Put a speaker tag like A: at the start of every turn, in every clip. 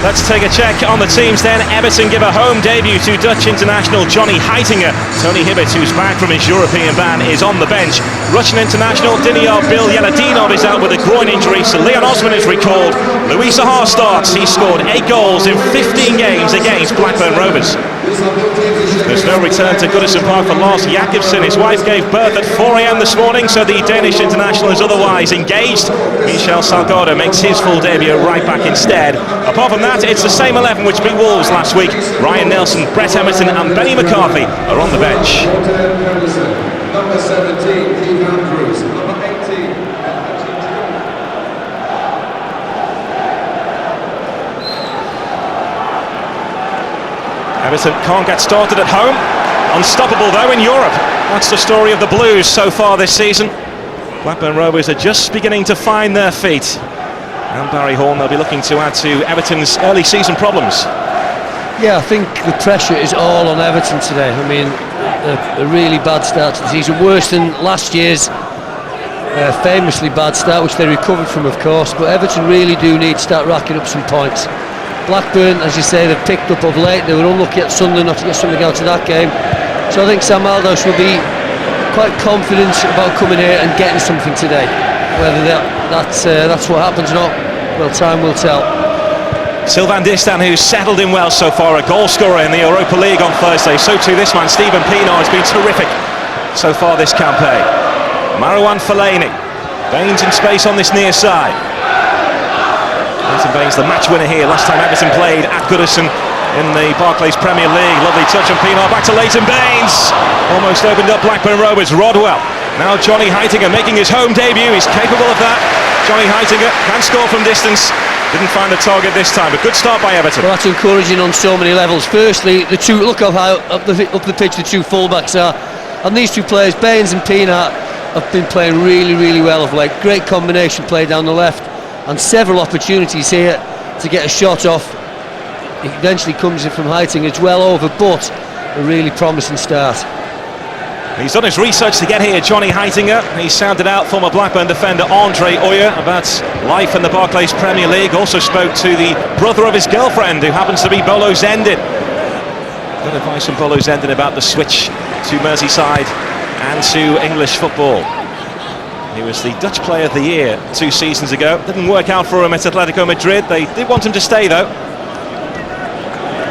A: Let's take a check on the teams then. Everton give a home debut to Dutch international Johnny Heitinga. Tony Hibbert, who's back from his European ban, is on the bench. Russian international Diniar Bilyaladinov is out with a groin injury, so Leon Osman is recalled. Louis Saha starts. He scored 8 goals in 15 games against Blackburn Rovers. There's no return to Goodison Park for Lars Jakobsen. His wife gave birth at 4 a.m. this morning, so the Danish international is otherwise engaged. Michel Salgado makes his full debut right back instead. Apart from that, it's the same 11 which beat Wolves last week. Ryan Nelson, Brett Emerton and Benny McCarthy are on the bench.
B: Number 17, Keith Andrews. Number 18.
A: Everton can't get started at home. Unstoppable though in Europe. That's the story of the Blues so far this season. Blackburn Rovers are just beginning to find their feet. And Barry Horn, they'll be looking to add to Everton's early season problems.
C: Yeah, I think the pressure is all on Everton today. I mean, a really bad start to the season, worse than last year's famously bad start, which they recovered from, of course. But Everton really do need to start racking up some points. Blackburn, as you say, they've picked up of late. They were unlucky at Sunday not to get something out of that game. So I think Sam Allardyce will be quite confident about coming here and getting something today. Whether that's what happens or not, well, time will tell.
A: Sylvain Distin, who's settled in well so far, a goal scorer in the Europa League on Thursday. So too this man, Stephen Pienaar, has been terrific so far this campaign. Marouane Fellaini, Baines in space on this near side. Leighton Baines, the match winner here. Last time Everton played at Goodison in the Barclays Premier League. Lovely touch from Pienaar, back to Leighton Baines. Almost opened up Blackburn Rovers. Rodwell. Now Johnny Heitinga making his home debut. He's capable of that. Johnny Heitinga can score from distance. Didn't find the target this time. A good start by Everton.
C: Well, that's encouraging on so many levels. Firstly, the two, look how high up the pitch the two fullbacks are. And these two players, Baines and Pienaar, have been playing really, really well of late. Great combination play down the left. And several opportunities here to get a shot off. It eventually comes in from Heitinga. It's well over, but a really promising start.
A: He's done his research to get here, Johnny Heitinga. He sounded out former Blackburn defender Andre Oyer about life in the Barclays Premier League. Also spoke to the brother of his girlfriend, who happens to be Bolo Zendin. Good advice from Bolo Zendin about the switch to Merseyside and to English football. He was the Dutch Player of the Year 2 seasons ago. Didn't work out for him at Atletico Madrid. They did want him to stay though.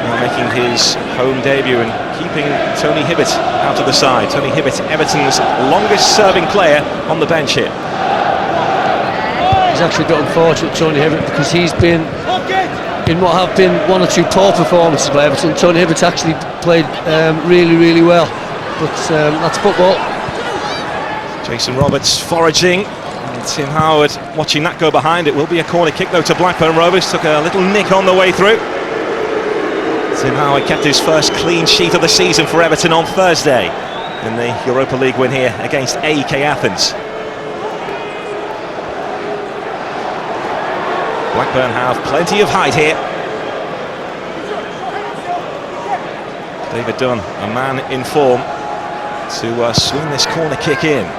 A: Now making his home debut and keeping Tony Hibbert out of the side. Tony Hibbert, Everton's longest serving player, on the bench here.
C: He's actually got unfortunate, Tony Hibbert, because he's been in what have been 1 or 2 poor performances by Everton. Tony Hibbert's actually played really, really well. But that's football.
A: Jason Roberts foraging, and Tim Howard watching that go behind. It will be a corner kick though to Blackburn Rovers. Took a little nick on the way through. Tim Howard kept his first clean sheet of the season for Everton on Thursday in the Europa League win here against AEK Athens. Blackburn have plenty of height here. David Dunn, a man in form to swing this corner kick in.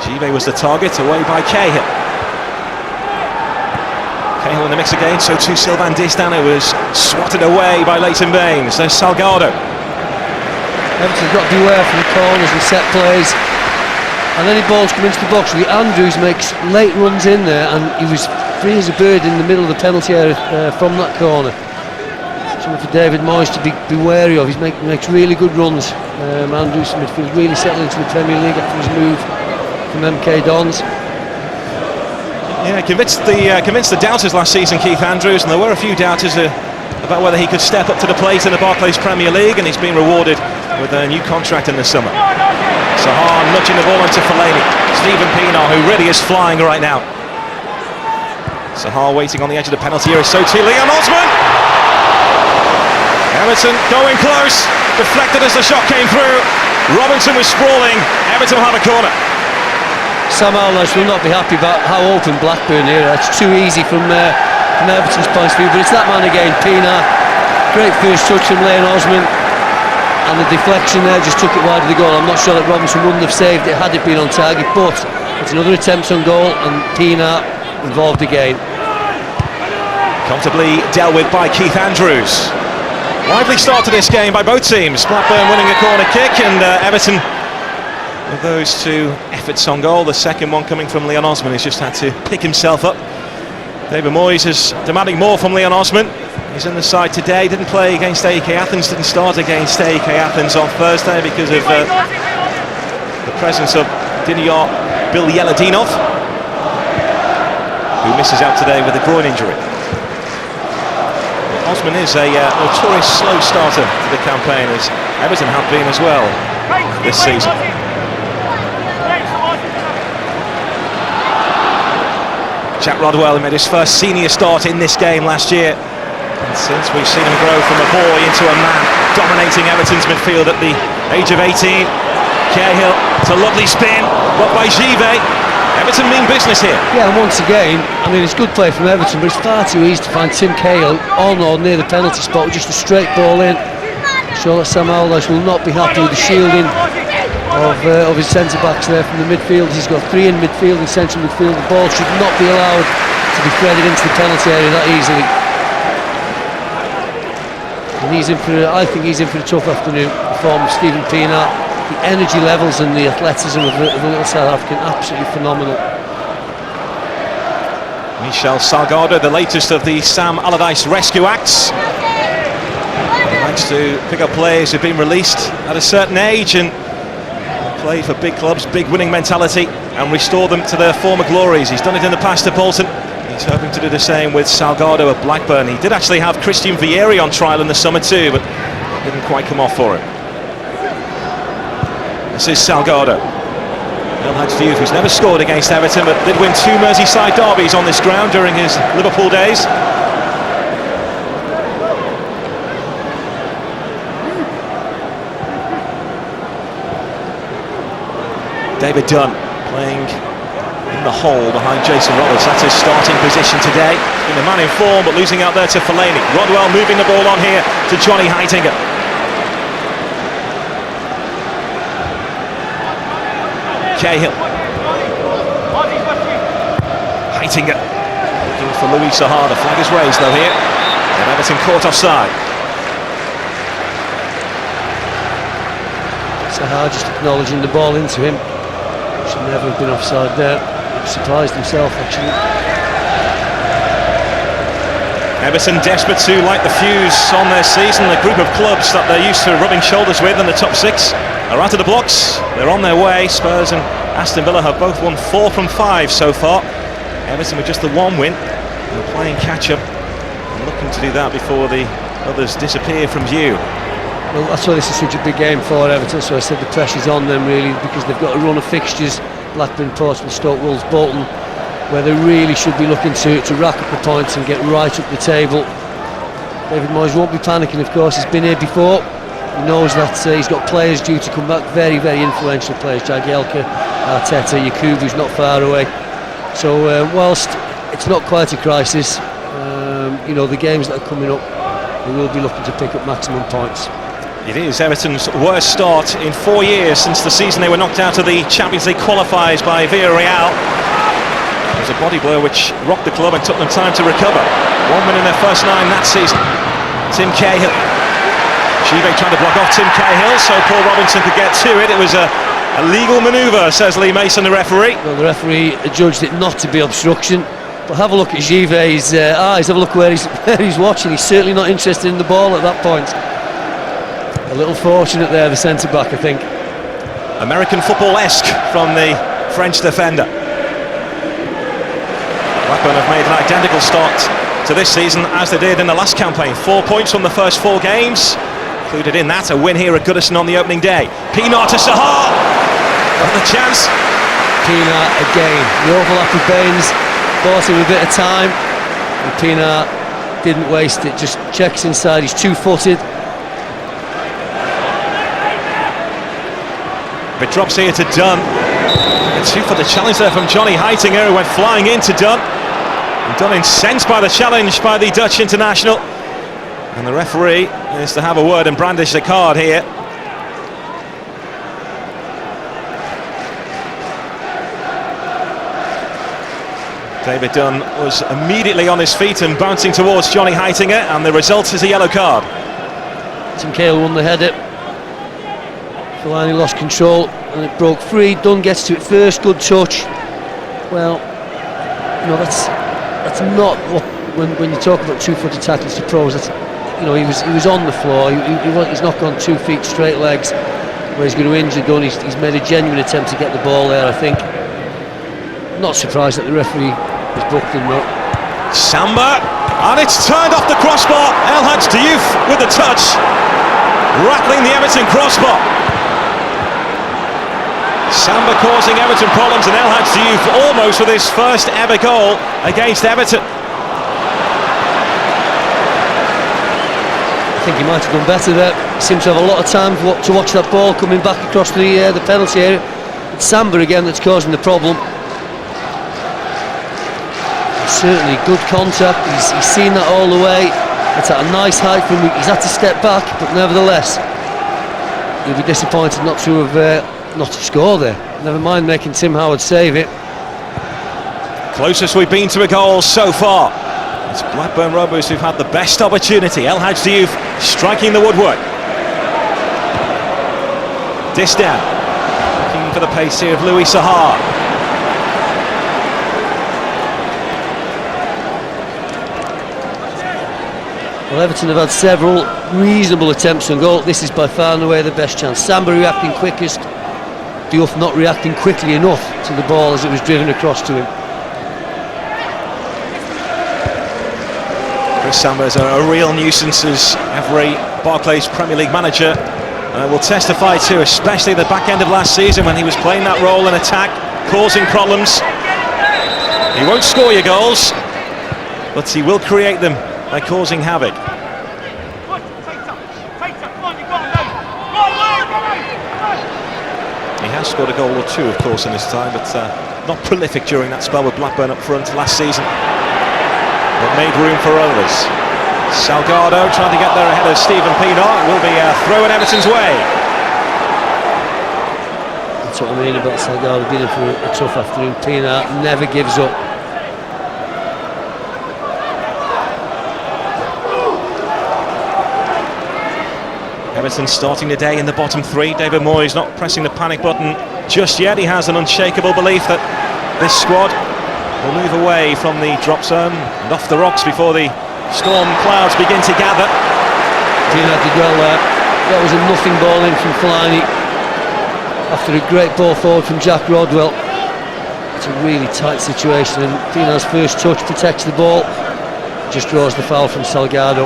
A: Givet was the target, away by Cahill. Cahill in the mix again, so too Sylvain Distin, who was swatted away by Leighton Baines. There's Salgado.
C: Everton's got to beware from the corners and set plays. And any balls come into the box. Andrews makes late runs in there, and he was free as a bird in the middle of the penalty area from that corner. Something for David Moyes to be wary of. He makes really good runs. Andrews in midfield, really settled into the Premier League after his move from MK Dons.
A: Yeah, convinced the doubters last season, Keith Andrews, and there were a few doubters about whether he could step up to the plate in the Barclays Premier League, and he's been rewarded with a new contract in the summer. Saha nudging the ball into Fellaini. Stephen Pienaar, who really is flying right now. Saha waiting on the edge of the penalty area, so too Leon Osman. Everton going close, deflected as the shot came through. Robinson was sprawling. Everton will have a corner.
C: Sam Allardyce will not be happy about how open Blackburn here. It's too easy from Everton's point of view, but it's that man again, Pienaar. Great first touch from Leon Osman, and the deflection there just took it wide of the goal. I'm not sure that Robinson wouldn't have saved it had it been on target, but it's another attempt on goal, and Pienaar involved again.
A: Comfortably dealt with by Keith Andrews. Lively start to this game by both teams. Blackburn winning a corner kick, and Everton with those two efforts on goal. The second one coming from Leon Osman, who's just had to pick himself up. David Moyes is demanding more from Leon Osman. He's in the side today, didn't play against AEK Athens, didn't start against AEK Athens on Thursday because of the presence of Diniyar Bilyaladinov, who misses out today with a groin injury. Osman is a notorious slow starter to the campaign, as Everton have been as well this season. Jack Rodwell made his first senior start in this game last year, and since we've seen him grow from a boy into a man, dominating Everton's midfield at the age of 18. Cahill, it's a lovely spin, blocked by Givet. Everton mean business here.
C: Yeah, and once again, I mean, it's good play from Everton, but it's far too easy to find Tim Cahill on or near the penalty spot with just a straight ball in. I'm sure that Sam Allardyce will not be happy with the shielding of his centre-backs there from the midfield. He's got three in midfield and central midfield. The ball should not be allowed to be threaded into the penalty area that easily. And I think he's in for a tough afternoon. The form of Stephen Pienaar, the energy levels and the athleticism of the little South African, absolutely phenomenal.
A: Michel Salgado, the latest of the Sam Allardyce rescue acts. He managed to pick up players who've been released at a certain age and play for big clubs, big winning mentality, and restore them to their former glories. He's done it in the past at Bolton. He's hoping to do the same with Salgado at Blackburn. He did actually have Christian Vieri on trial in the summer too, but it didn't quite come off for him. This is Salgado. El Hadji Diouf, who's never scored against Everton, but did win 2 Merseyside derbies on this ground during his Liverpool days. David Dunn playing in the hole behind Jason Roberts. That's his starting position today. Been a man in form, but losing out there to Fellaini. Rodwell moving the ball on here to Johnny Heitinga. Cahill. Heitinga looking for Louis Sahar. The flag is raised though here, and Everton caught offside.
C: Sahar just acknowledging the ball into him. Should never have been offside there. Surprised himself actually.
A: Everton desperate to light the fuse on their season. The group of clubs that they're used to rubbing shoulders with in the top 6 are out of the blocks. They're on their way. Spurs and Aston Villa have both won 4 from 5 so far. Everton with just the 1 win. They're playing catch-up and looking to do that before the others disappear from view.
C: Well, that's why this is such a big game for Everton. So I said the pressure's on them really, because they've got a run of fixtures: Blackburn, Portsmouth, Stoke, Wolves, Bolton, where they really should be looking to rack up the points and get right up the table. David Moyes won't be panicking, of course. He's been here before. He knows that he's got players due to come back, very, very influential players: Jagielka, Arteta, Yakubu, who's not far away. So whilst it's not quite a crisis, you know, the games that are coming up, they will be looking to pick up maximum points.
A: It is Everton's worst start in 4 years since the season they were knocked out of the Champions League qualifiers by Villarreal. It was a body blow which rocked the club and took them time to recover. 1 win in their first 9 that season. Tim Cahill. Givet trying to block off Tim Cahill so Paul Robinson could get to it. It was a legal manoeuvre, says Lee Mason, the referee.
C: Well, the referee adjudged it not to be obstruction. But have a look at Givet's eyes. Have a look where he's watching. He's certainly not interested in the ball at that point. A little fortunate there, the centre-back, I think.
A: American football-esque from the French defender. Blackburn have made an identical start to this season as they did in the last campaign. 4 points from the first 4 games. Included in that a win here at Goodison on the opening day. Pienaar to Sahar. Got the chance.
C: Pienaar again. The overlap with Baines bought him a bit of time. And Pienaar didn't waste it. Just checks inside. He's 2-footed.
A: It drops here to Dunn. A 2-footer challenge there from Johnny Heitinga, who went flying into Dunn. And Dunn incensed by the challenge by the Dutch international. And the referee is to have a word and brandish the card here. David Dunn was immediately on his feet and bouncing towards Johnny Heitinger, and the result is a yellow card.
C: Tim Cahill won the header. Fellaini lost control and it broke free. Dunn gets to it first, good touch. Well, you know, that's not what, when you talk about two-footed tackles to pros, that's, you know, he was on the floor. He's not gone 2 feet straight legs where he's going to injure Dunn. He's made a genuine attempt to get the ball there, I think. Not surprised that the referee has booked him though.
A: Samba, and it's turned off the crossbar. El Hadj Diouf with the touch, rattling the Everton crossbar. Samba causing Everton problems, and El Hadj Diouf almost with his first ever goal against Everton.
C: I think he might have done better there. Seems to have a lot of time to watch that ball coming back across the penalty area. It's Samba again that's causing the problem. Certainly good contact, he's seen that all the way. It's at a nice height for him. He's had to step back, but nevertheless he'll be disappointed not to score there. Never mind making Tim Howard save it.
A: Closest we've been to a goal so far. It's Blackburn Rovers who've had the best opportunity. El Hadj Diouf striking the woodwork. Distan looking for the pace here of Louis Sahar.
C: Well, Everton have had several reasonable attempts on goal. This is by far and away the best chance. Samba reacting quickest, Diouf not reacting quickly enough to the ball as it was driven across to him.
A: Chris Samba is a real nuisance, as every Barclays Premier League manager will testify to, especially the back end of last season when he was playing that role in attack, causing problems. He won't score your goals, but he will create them by causing havoc. He has scored a goal or two, of course, in his time, but not prolific during that spell with Blackburn up front last season. But made room for others. Salgado trying to get there ahead of Stephen Pienaar. It will be a throw in Everton's way.
C: That's what I mean about Salgado being in for a tough afternoon. Pienaar never gives up.
A: Everton starting the day in the bottom three. David Moyes not pressing the panic button just yet. He has an unshakable belief that this squad will move away from the drop zone and off the rocks before the storm clouds begin to gather.
C: Pienaar did well there. That was a nothing ball in from Fellaini after a great ball forward from Jack Rodwell. It's a really tight situation, and Pienaar's first touch protects the ball, just draws the foul from Salgado.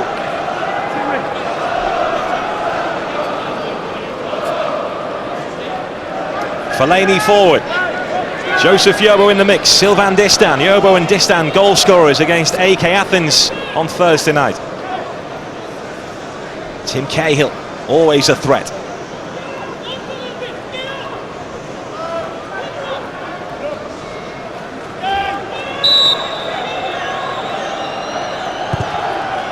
A: Fellaini forward. Joseph Yobo in the mix. Sylvain Distan. Yobo and Distan goal scorers against AK Athens on Thursday night. Tim Cahill, always a threat.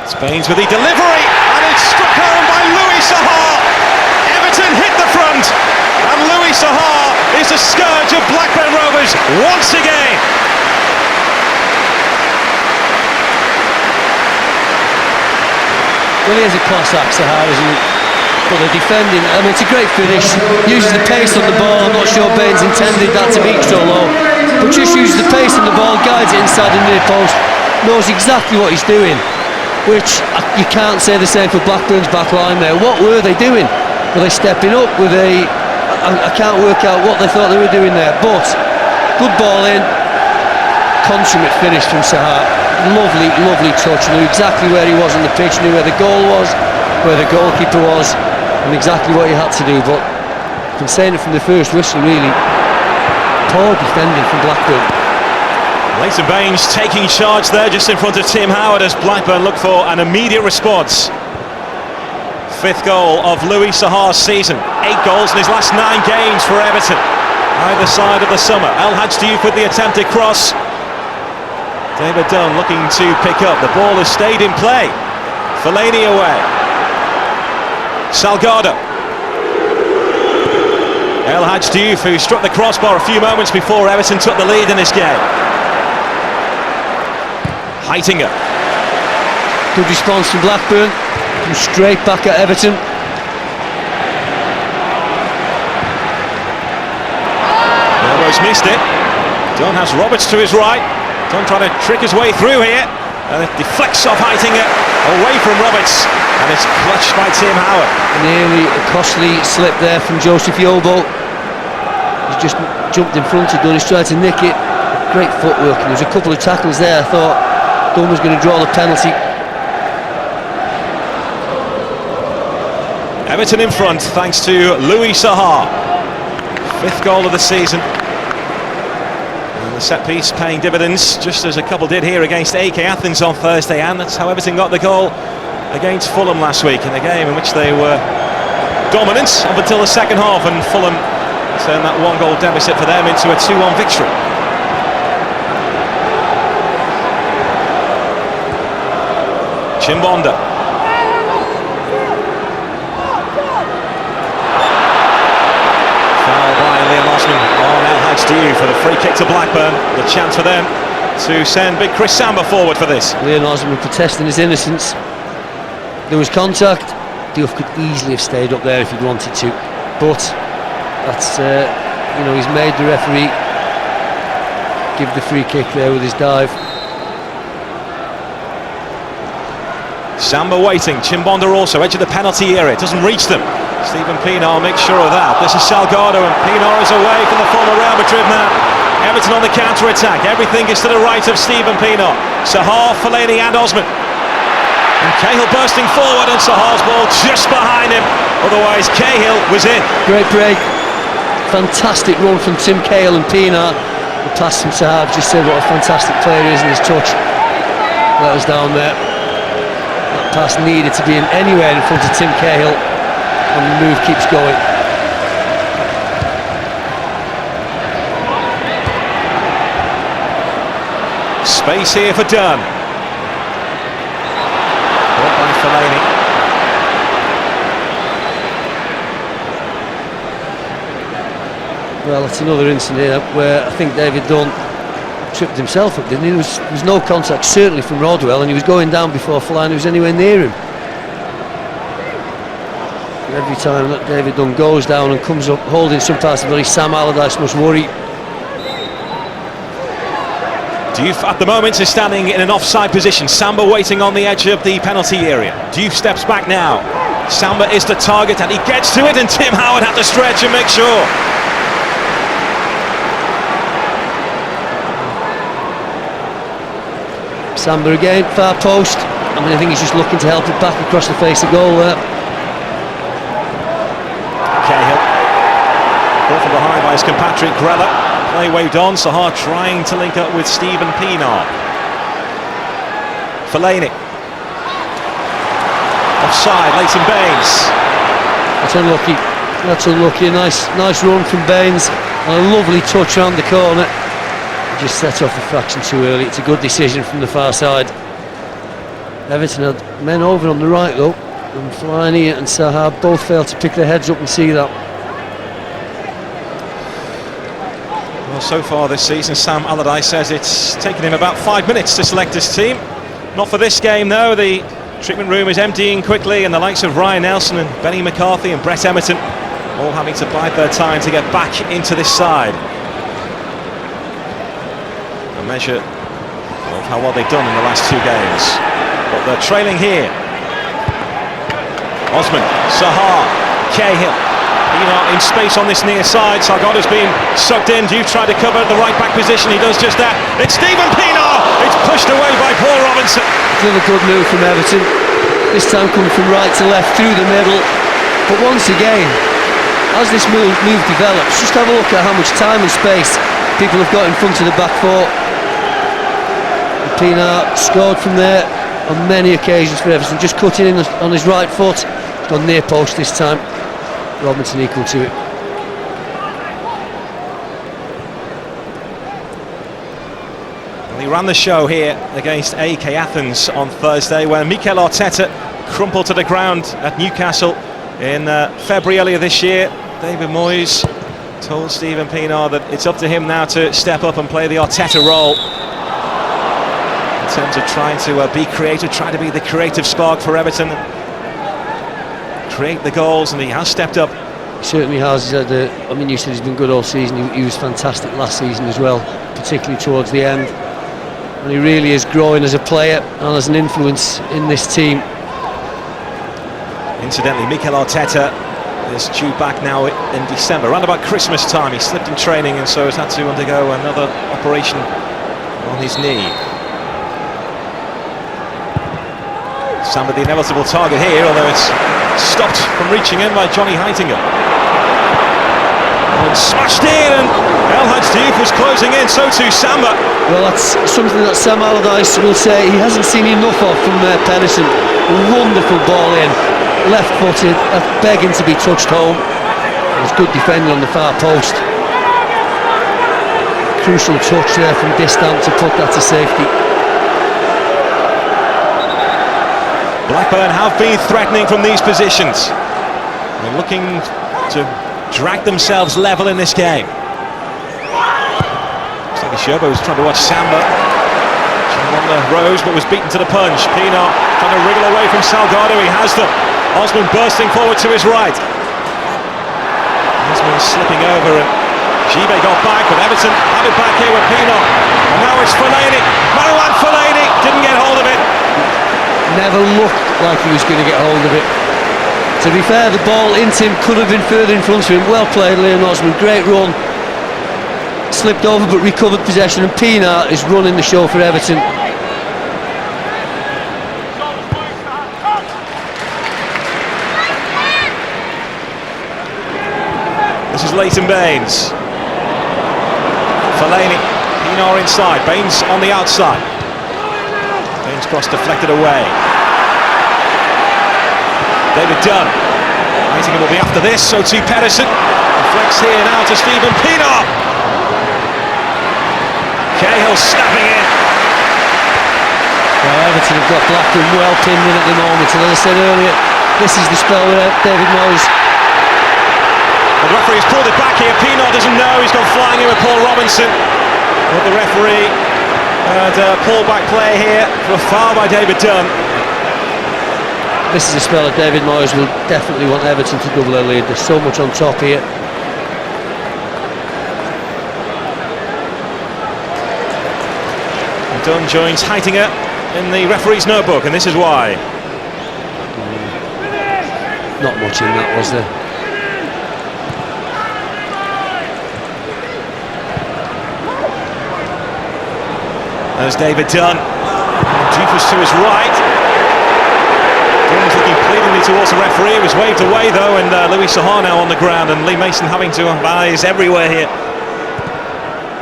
A: Spains with the delivery, and it's struck home by Louis Sahar. Everton hit the front, and Louis Sahar is the scourge of Blackburn Rovers once again.
C: Well, he is a class act, Sahar, isn't he? But the defending, I mean, it's a great finish. Uses the pace on the ball. I'm not sure Baines intended that to be so low, but just uses the pace on the ball, guides it inside the near post, knows exactly what he's doing, which you can't say the same for Blackburn's back line there. What were they doing? Were they stepping up? Were they... I can't work out what they thought they were doing there, but good ball in, consummate finish from Sahar. Lovely, lovely touch. Knew exactly where he was on the pitch, knew where the goal was, where the goalkeeper was, and exactly what he had to do. But I've been saying it from the first whistle, really. Poor defending from Blackburn.
A: Leighton Baines taking charge there just in front of Tim Howard as Blackburn look for an immediate response. Fifth goal of Louis Sahar's season. 8 goals in his last 9 games for Everton, either side of the summer. El Hadj Diouf with the attempted cross. David Dunn looking to pick up. The ball has stayed in play. Fellaini away. Salgado. El Hadj Diouf, who struck the crossbar a few moments before Everton took the lead in this game. Heitinger.
C: Good response from Blackburn. Comes straight back at Everton.
A: Almost missed it. Dunn has Roberts to his right. Dunn trying to trick his way through here. And it deflects off Heitinger away from Roberts. And it's clutched by Tim Howard.
C: Nearly a costly slip there from Joseph Yobo. He's just jumped in front of Dunn. He's tried to nick it. Great footwork. And there was a couple of tackles there. I thought Dunn was going to draw the penalty.
A: Everton in front thanks to Louis Sahar. 5th goal of the season. And the set piece paying dividends, just as a couple did here against AK Athens on Thursday, and that's how Everton got the goal against Fulham last week in a game in which they were dominant up until the second half, and Fulham turned that 1-goal deficit for them into a 2-1 victory. Chimbonda. To you for the free kick to Blackburn. The chance for them to send big Chris Samba forward for this.
C: Leon Osman protesting his innocence. There was contact. Diouf could easily have stayed up there if he'd wanted to, but that's he's made the referee give the free kick there with his dive.
A: Samba waiting. Chimbonda also edge of the penalty area. It doesn't reach them. Stephen Pienaar makes sure of that. This is Salgado, and Pienaar is away from the former Real Madrid man. Everton on the counter-attack. Everything is to the right of Stephen Pienaar. Sahar, Fellaini and Osman. And Cahill bursting forward, and Sahar's ball just behind him. Otherwise, Cahill was in.
C: Great break. Fantastic run from Tim Cahill and Pienaar. The pass from Sahar just said what a fantastic player he is, in his touch let us down there. That pass needed to be in anywhere in front of Tim Cahill. And the move keeps going.
A: Space here for Dunn. Brought by Fellaini.
C: Well, it's another incident here where I think David Dunn tripped himself up, didn't he? There was no contact, certainly from Rodwell, and he was going down before Fellaini was anywhere near him. Every time that David Dunn goes down and comes up holding some parts of the body, Sam Allardyce must worry.
A: Diouf at the moment is standing in an offside position. Samba waiting on the edge of the penalty area. Diouf steps back now. Samba is the target and he gets to it, and Tim Howard had to stretch and make sure.
C: Samba again, far post. I think he's just looking to help it back across the face of goal there.
A: Cahill, brought from behind by his compatriot Grella. Play waved on. Sahar trying to link up with Stephen Pienaar. Fellaini. Offside, Leighton Baines.
C: That's unlucky. That's unlucky. Nice run from Baines. And a lovely touch around the corner. Just set off a fraction too early. It's a good decision from the far side. Everton had men over on the right though. And Fellaini and Sahar both failed to pick their heads up and see that.
A: Well, so far this season, Sam Allardyce says it's taken him about 5 minutes to select his team. Not for this game, though. The treatment room is emptying quickly, and the likes of Ryan Nelson and Benny McCarthy and Brett Emerton all having to bide their time to get back into this side. A measure of how well they've done in the last 2 games. But they're trailing here. Osman, Sahar, Cahill. Pienaar in space on this near side. Salgado's been sucked in. Diouf tried to cover the right back position. He does just that. It's Stephen Pienaar. It's pushed away by Paul Robinson.
C: Another good move from Everton. This time coming from right to left through the middle. But once again, as this move develops, just have a look at how much time and space people have got in front of the back four. Pienaar scored from there on many occasions for Everton, just cutting in on his right foot. Gone near post this time. Robinson equal to it.
A: Well, he ran the show here against AK Athens on Thursday, where Mikel Arteta crumpled to the ground at Newcastle in February earlier this year. David Moyes told Stephen Pienaar that it's up to him now to step up and play the Arteta role. terms of trying to be creative, try to be the creative spark for Everton, create the goals, and he has stepped up.
C: He certainly has. He's had I mean, you said he's been good all season. He was fantastic last season as well, particularly towards the end. And he really is growing as a player and as an influence in this team.
A: Incidentally, Mikel Arteta is due back now in December, around about Christmas time. He slipped in training and so has had to undergo another operation on his knee. Samba the inevitable target here, although it's stopped from reaching in by Johnny Heitinger. And smashed in, and El Hadji Diouf was closing in, so too Samba.
C: Well, that's something that Sam Allardyce will say he hasn't seen enough of from Pedersen. A wonderful ball in, left-footed, begging to be touched home. There's good defending on the far post. Crucial touch there from Distant to put that to safety.
A: Blackburn have been threatening from these positions. They're looking to drag themselves level in this game. Looks like Shobo was trying to watch Samba. On the rose, but was beaten to the punch. Pienaar trying to wriggle away from Salgado. He has them. Osman bursting forward to his right. Osman slipping over, and Gibe got back, but Everton have it back here with Pienaar. And now it's Fellaini. Marouane Fellaini didn't get hold of it.
C: Never looked like he was going to get hold of it. To be fair, the ball into him could have been further in front of him. Well played, Liam Osman. Great run. Slipped over but recovered possession, and Pienaar is running the show for Everton.
A: This is Leighton Baines. Fellaini, Pienaar inside, Baines on the outside. Baines cross deflected away. David Dunn. Heitinger will be after this, so too Pedersen. Deflects here now to Stephen Pienaar. Cahill snapping in.
C: Well, Everton have got Blackburn well pinned in at the moment, and as I said earlier, this is the spell with David Moyes.
A: The referee's pulled it back here. Pienaar doesn't know. He's gone flying in with Paul Robinson. But the referee had a pull-back play here for a foul by David Dunn.
C: This is a spell that David Moyes will definitely want Everton to double their lead. There's so much on top here.
A: Dunn joins Heitinger in the referee's notebook, and this is why.
C: Not much in that, was there?
A: There's David Dunn. Diouf to his right. Dunn's looking pleadingly towards the referee. It was waved away though, and Louis Saha now on the ground, and Lee Mason having to have eyes everywhere here.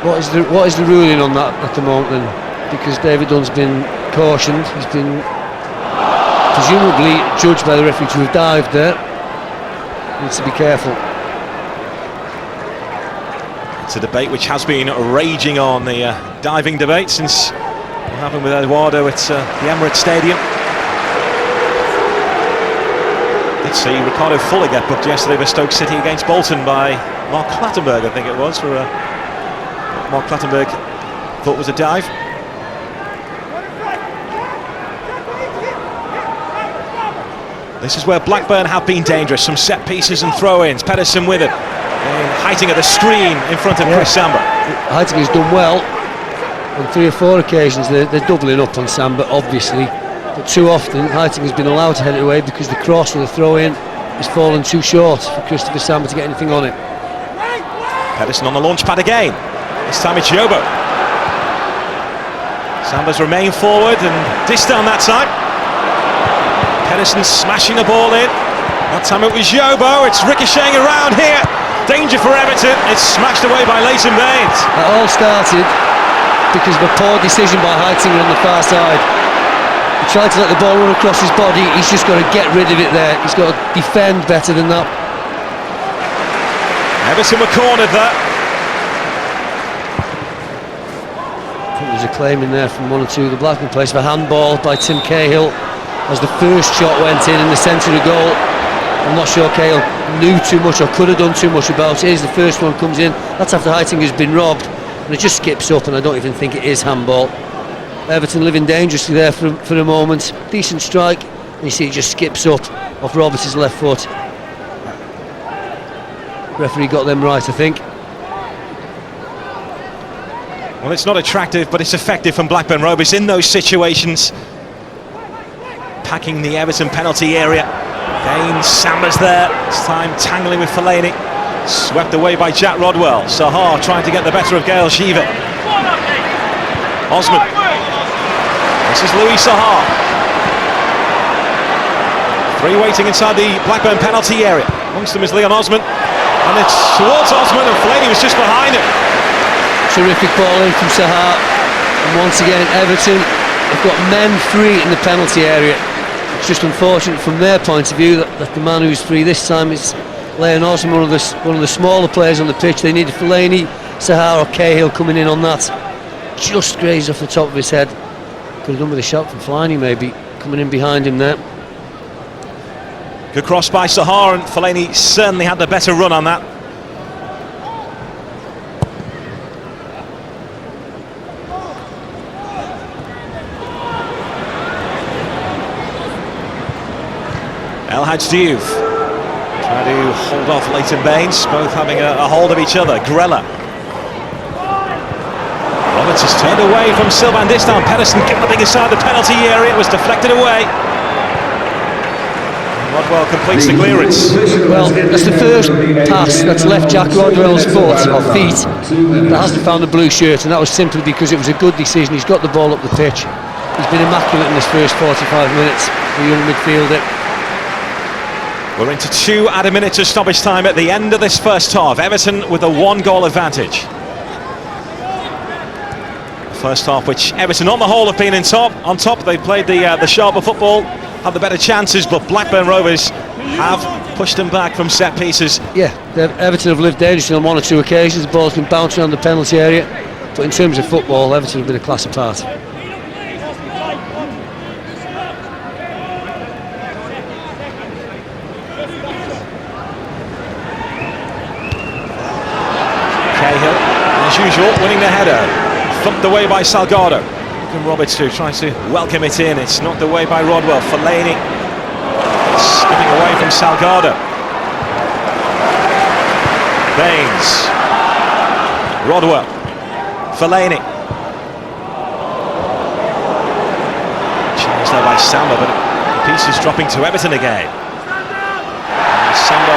C: What is the ruling on that at the moment then? Because David Dunn's been cautioned. He's been presumably judged by the referee to have dived there. Needs to be careful.
A: It's a debate which has been raging on, the diving debate, since what happened with Eduardo at the Emirates Stadium. Did see Ricardo Fuller get booked yesterday for Stoke City against Bolton by Mark Clattenburg, I think it was, for Mark Clattenburg thought was a dive. This is where Blackburn have been dangerous. Some set pieces and throw-ins. Pedersen with it. And Heitinger the screen in front of Chris Samba.
C: Heitinger's done well on 3 or 4 occasions. They're doubling up on Samba, obviously, but too often Heitinger's been allowed to head it away because the cross or the throw-in is fallen too short for Christopher Samba to get anything on it.
A: Pedersen on the launch pad again. This time it's Yobo. Samba's remained forward and Distan that time. Pedersen smashing the ball in. That time it was Yobo. It's ricocheting around here. Danger for Everton. It's smashed away by Leighton Baines.
C: It all started because of a poor decision by Heitinger on the far side. He tried to let the ball run across his body. He's just got to get rid of it there. He's got to defend better than that.
A: Everton were cornered there.
C: I think there's a claim in there from 1 or 2 of the Blackburn players for handball by Tim Cahill as the first shot went in the centre of the goal. I'm not sure Cahill knew too much or could have done too much about it. Here's the first one comes in. That's after Heitinger's been robbed, and it just skips up, and I don't even think it is handball. Everton living dangerously there for a moment. Decent strike, and you see it just skips up off Roberts' left foot. Referee got them right, I think.
A: Well, it's not attractive, but it's effective from Blackburn Rovers in those situations. Packing the Everton penalty area. Again, Samba's there, this time tangling with Fellaini. Swept away by Jack Rodwell. Sahar trying to get the better of Gail Shiva. Osman. This is Louis Sahar. Three waiting inside the Blackburn penalty area. Amongst them is Leon Osman. And it's towards Osman, and Fellaini was just behind him.
C: Terrific ball in from Sahar. And once again, Everton have got men free in the penalty area. It's just unfortunate from their point of view that the man who's free this time is Leon Osman, one of the smaller players on the pitch. They needed Fellaini, Sahar or Cahill coming in on that. Just grazed off the top of his head. Could have done with a shot from Fellaini maybe, coming in behind him there.
A: Good cross by Sahar, and Fellaini certainly had the better run on that. El Hadj Diouf trying to hold off Leighton Baines, both having a hold of each other. Grella. Roberts has turned away from Sylvain Distin. Pedersen kept the big inside the penalty area. It was deflected away. Rodwell completes the clearance.
C: Well, that's the first pass that's left Jack Rodwell's foot or feet that hasn't found the blue shirt, and that was simply because it was a good decision. He's got the ball up the pitch. He's been immaculate in this first 45 minutes, the young midfielder.
A: We're into 2 added minutes of stoppage time at the end of this first half. Everton with a 1-goal advantage. First half, which Everton on the whole have been on top. They played the sharper football, had the better chances, but Blackburn Rovers have pushed them back from set pieces.
C: Yeah, Everton have lived dangerously on 1 or 2 occasions. The ball's been bouncing on the penalty area, but in terms of football, Everton have been a class apart.
A: Cahill, as usual, winning the header. Thumped away by Salgado. And Roberts too tries to welcome it in. It's knocked away by Rodwell. Fellaini skipping away from Salgado. Baines. Rodwell. Fellaini. Changed there by Samba, but the piece is dropping to Everton again. Samba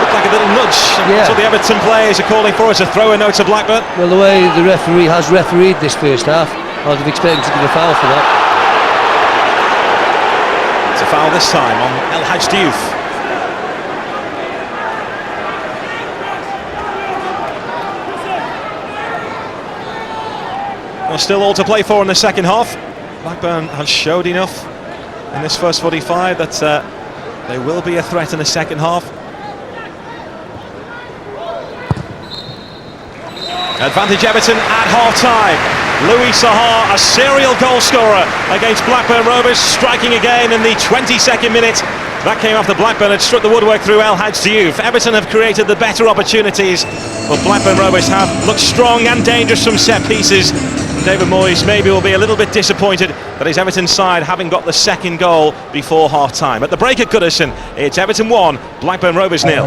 A: looked like a little nudge.
C: Yeah.
A: That's what the Everton players are calling for as a throw-in note to Blackburn.
C: Well, the way the referee has refereed this first half, I would have expected to give a foul for that.
A: It's a foul this time on El Hadj Diouf. Well, still all to play for in the second half. Blackburn has showed enough in this first 45 that they will be a threat in the second half. Advantage Everton at half-time. Louis Sahar, a serial goal scorer against Blackburn Rovers, striking again in the 22nd minute. That came after Blackburn had struck the woodwork through El Hadj Diouf. Everton have created the better opportunities, but Blackburn Rovers have looked strong and dangerous from set pieces. David Moyes maybe will be a little bit disappointed that his Everton side haven't got the second goal before half-time. At the break at Goodison, it's Everton 1, Blackburn Rovers 0.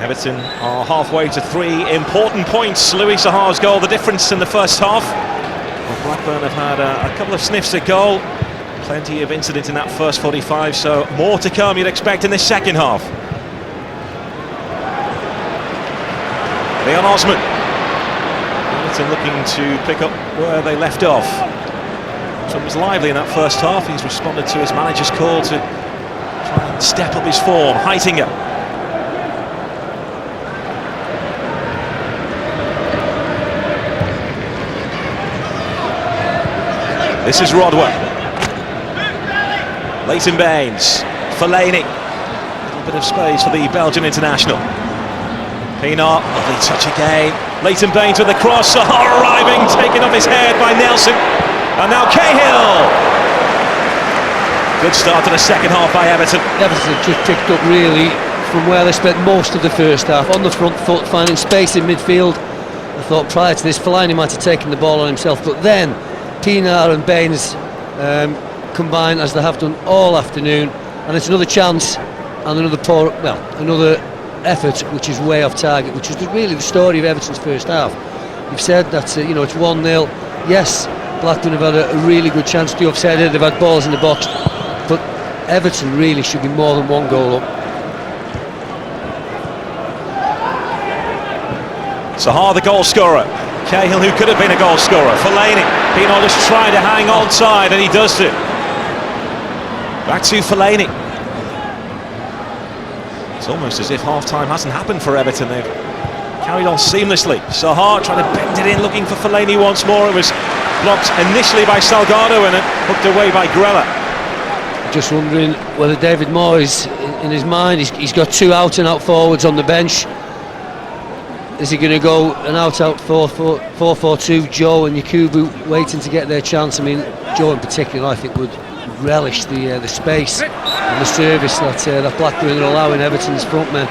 A: Everton are halfway to 3 important points. Louis Sahar's goal, the difference in the first half. Well, Blackburn have had a couple of sniffs at goal. Plenty of incident in that first 45, so more to come you'd expect in this second half. Leon Osman. Everton looking to pick up where they left off. So it was lively in that first half. He's responded to his manager's call to try and step up his form. Heitinger. This is Rodwell. Leighton Baines. Fellaini. A little bit of space for the Belgian international. Pienaar, lovely touch again. Leighton Baines with the cross. Sahar arriving, taken off his head by Nelson. And now Cahill! Good start to the second half by Everton.
C: Everton just picked up really from where they spent most of the first half, on the front foot, finding space in midfield. I thought prior to this, Fellaini might have taken the ball on himself, but then Pienaar and Baines combine as they have done all afternoon, and it's another chance and another effort which is way off target, which is really the story of Everton's first half. You've said that it's 1-0. Yes, Blackburn have had a really good chance. You've said it, they've had balls in the box, but Everton really should be more than one goal up.
A: Sahar, the goal scorer. Cahill, who could have been a goal scorer. Fellaini. Pienaar just trying to hang on side, and he does it. Back to Fellaini. It's almost as if half-time hasn't happened for Everton. They've carried on seamlessly. Sahar trying to bend it in, looking for Fellaini once more. It was blocked initially by Salgado and then hooked away by Grella.
C: Just wondering whether David Moore is in his mind. He's got two out-and-out forwards on the bench. Is he going to go an out-out 4-4-2, Joe and Yakubu waiting to get their chance? I mean, Joe in particular, I think, would relish the space and the service that Blackburn are allowing Everton's front men.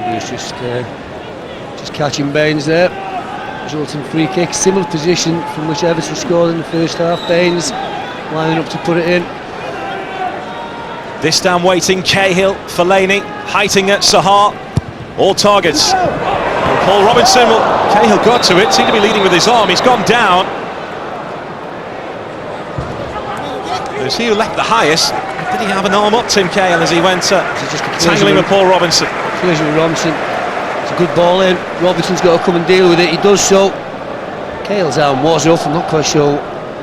C: And he's just catching Baines there, resulting free kick. Similar position from which Everton scored in the first half. Baines lining up to put it in.
A: This down waiting, Cahill, Fellaini, Heitinga, Sahar, all targets. And Paul Robinson, Cahill got to it, seemed to be leading with his arm, he's gone down. It was he who leapt the highest. Did he have an arm up, Tim Cahill, as he went tangling with Paul Robinson?
C: Collision with Robinson. It's a good ball in. Robinson's got to come and deal with it, he does so. Cahill's arm was off, I'm not quite sure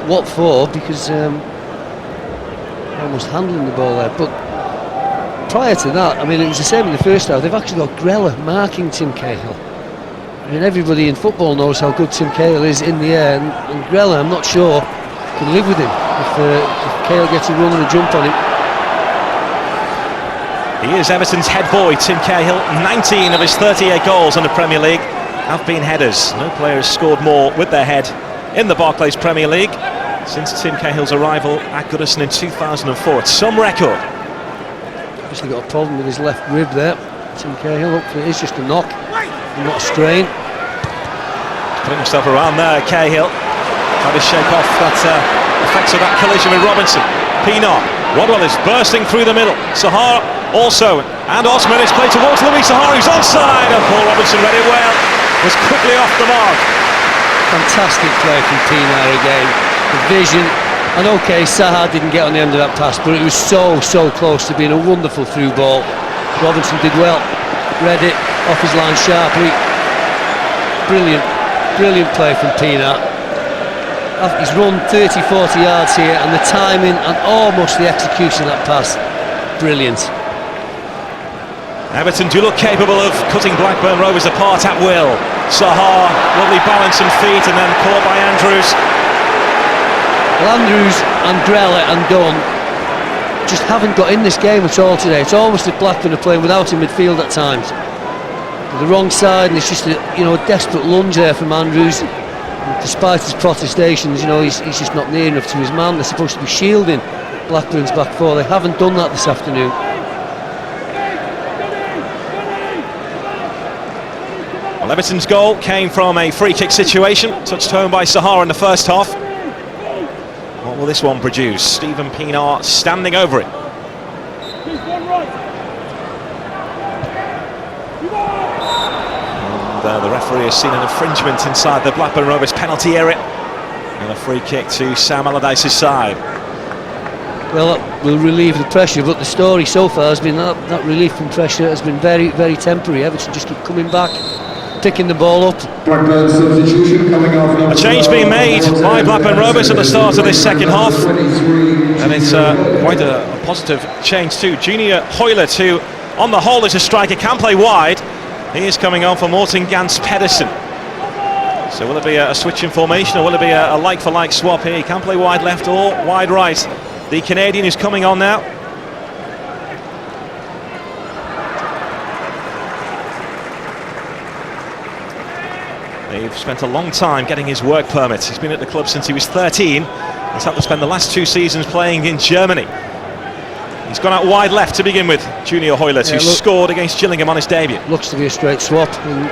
C: what for, because almost handling the ball there, but prior to that, I mean, it was the same in the first half. They've actually got Grella marking Tim Cahill. I mean, everybody in football knows how good Tim Cahill is in the air, and Grella, I'm not sure, can live with him if Cahill gets a run and a jump on him.
A: He is Everton's head boy, Tim Cahill. 19 of his 38 goals in the Premier League have been headers. No player has scored more with their head in the Barclays Premier League since Tim Cahill's arrival at Goodison in 2004. It's some record.
C: Obviously got a problem with his left rib there. Tim Cahill, hopefully it is just a knock and not a strain.
A: Putting himself around there, Cahill trying to shake off that effects of that collision with Robinson. Pienaar, Rodwell is bursting through the middle. Sahar also, and Osman is played towards Louis Sahar, who's onside, and Paul Robinson read it well, was quickly off the mark.
C: Fantastic play from Pienaar again. The vision, and okay, Sahar didn't get on the end of that pass, but it was so close to being a wonderful through ball. Robinson did well, read it off his line sharply. Brilliant play from Pienaar. He's run 30-40 yards here, and the timing and almost the execution of that pass, brilliant.
A: Everton do look capable of cutting Blackburn Rovers apart at will. Sahar, lovely balance and feet, and then caught by Andrews.
C: Well, Andrews and Grella and Dunn just haven't got in this game at all today. It's almost as Blackburn are playing without in midfield at times. To the wrong side, and it's just a desperate lunge there from Andrews. And despite his protestations, he's just not near enough to his man. They're supposed to be shielding Blackburn's back four. They haven't done that this afternoon.
A: Well, Everton's goal came from a free kick situation, touched home by Sahar in the first half. What will this one produce? Stephen Pienaar standing over it. And the referee has seen an infringement inside the Blackburn Rovers penalty area. And a free kick to Sam Allardyce's side.
C: Well, that will relieve the pressure, but the story so far has been that relief from pressure has been very temporary. Everton just keep coming back, picking the ball up.
A: A change being made by Blackburn Rovers at the start of this second half, and it's quite a positive change too. Junior Hoylett, who on the whole is a striker, can play wide. He is coming on for Morten Gans Pedersen. So will it be a switch in formation, or will it be a like-for-like swap here? He can play wide left or wide right. The Canadian is coming on now. They've spent a long time getting his work permit. He's been at the club since he was 13. He's had to spend the last 2 seasons playing in Germany. He's gone out wide left to begin with, Junior Hoylett, who scored against Gillingham on his debut.
C: Looks to be a straight swap. And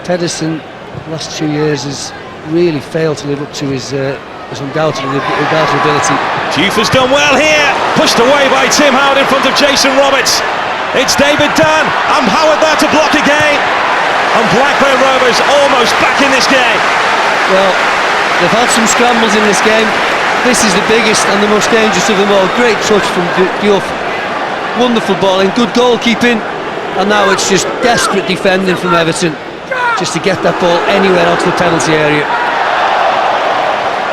C: Pedersen, the last 2 years, has really failed to live up to his undoubted ability.
A: Diouf has done well here, pushed away by Tim Howard in front of Jason Roberts. It's David Dunn, and Howard there to block again. And Blackburn Rovers almost back in this game.
C: Well, they've had some scrambles in this game. This is the biggest and the most dangerous of them all. Great touch from Diouf. Wonderful bowling, good goalkeeping. And now it's just desperate defending from Everton, just to get that ball anywhere onto the penalty area.